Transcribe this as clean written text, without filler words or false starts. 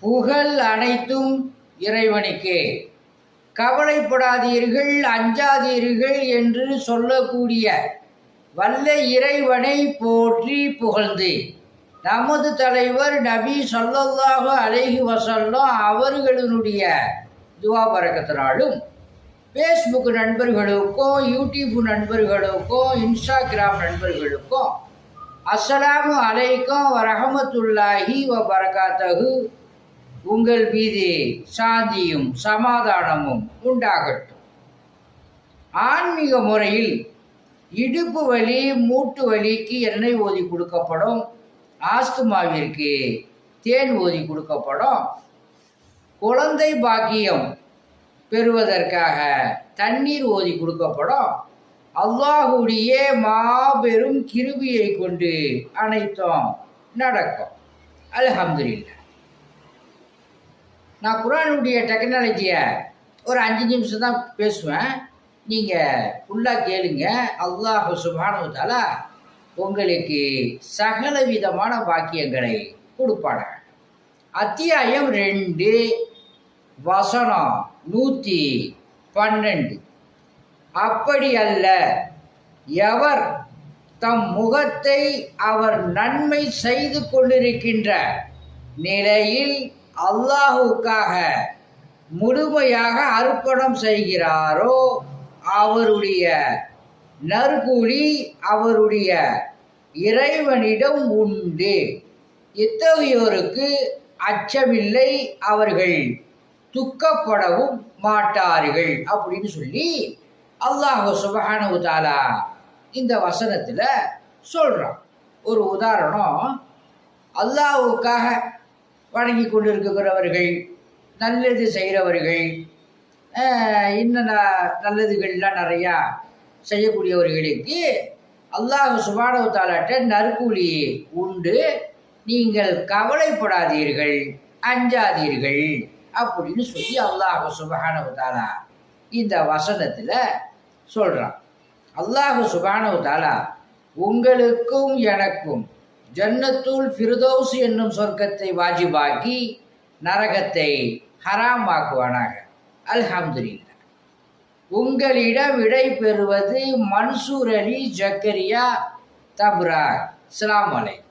புகழ் அனைத்தும் இறைவனுக்கே. கவலைப்படாதீர்கள், அஞ்சாதீர்கள் என்று சொல்லக்கூடிய வல்ல இறைவனை போற்றி புகழ்ந்து நமது தலைவர் நபி ஸல்லல்லாஹு அலைஹி வஸல்லம் அவர்களுடைய துவா பரக்கத்தினாலும் ஃபேஸ்புக் நண்பர்களுக்கும், யூடியூப் நண்பர்களுக்கும், இன்ஸ்டாகிராம் நண்பர்களுக்கும் அஸ்ஸலாமு அலைக்கும் வரஹமத்துல்லாஹி வபரகாத்தஹு உங்கள் மீது சாந்தியும் சமாதானமும் உண்டாகட்டும். ஆன்மீக முறையில் இடுப்பு வலி, மூட்டு வலிக்கு எண்ணெய் ஓதி கொடுக்கப்படும். ஆஸ்துமாவிற்கு தேன் ஓதி கொடுக்கப்படும். குழந்தை பாக்கியம் பெறுவதற்காக தண்ணீர் ஓதி கொடுக்கப்படும். அல்லாஹுடைய மாபெரும் கிருபையை கொண்டு அனைத்தும் நடக்கும். அல்ஹம்துலில்லாஹ். நான் குர்ஆனுடைய டெக்னாலஜியை ஒரு 5 நிமிஷம் தான் பேசுவேன். நீங்கள் ஃபுல்லாக கேளுங்க. அல்லாஹ் சுப்ஹானஹு வ தஆலா உங்களுக்கு சகல விதமான பாக்கியங்களை கொடுப்பான. அத்தியாயம் 2 வசனம் 112. அப்படி அல்ல, எவர் தம் முகத்தை அவர் நன்மை செய்து கொண்டிருக்கின்ற நிலையில் அல்லாஹுக்காக முழுமையாக அர்ப்பணம் செய்கிறாரோ அவருடைய நற்கூலி அவருடைய இறைவனிடம் உண்டு. இத்தகையோருக்கு அச்சமில்லை, அவர்கள் துக்கப்படவும் மாட்டார்கள் அப்படின்னு சொல்லி அல்லாஹ் சுப்ஹானஹு வ தஆலா இந்த வசனத்தில் சொல்கிறான். ஒரு உதாரணம், அல்லாஹ்வுக்காக வணங்கி கொண்டிருக்கிறவர்கள், நல்லது செய்கிறவர்கள், இன்னும் நல்லதுகள்லாம் நிறையா செய்யக்கூடியவர்களுக்கு அல்லாஹ் சுப்ஹானஹு வ தஆலாட்ட நற்கூலி உண்டு. நீங்கள் கவலைப்படாதீர்கள், அஞ்சாதீர்கள் அப்படின்னு சொல்லி அல்லாஹ் சுப்ஹானஹு வ தஆலா இந்த வசனத்தில் சொல்கிறான். அல்லாஹ் சுப்ஹானஹு வ தஆலா உங்களுக்கும் எனக்கும் ஜன்னத்துல் ஃபிர்தௌஸ் என்னும் சொர்க்கத்தை வாஜிபாக்கி நரகத்தை ஹராமாக்குவானாக. அல்ஹம்துலில்லாஹ். உங்களிடம் விடை பெறுவது மன்சூர் அலி ஜக்கரியா தப்ராக். அஸ்ஸலாமு அலைக்கும்.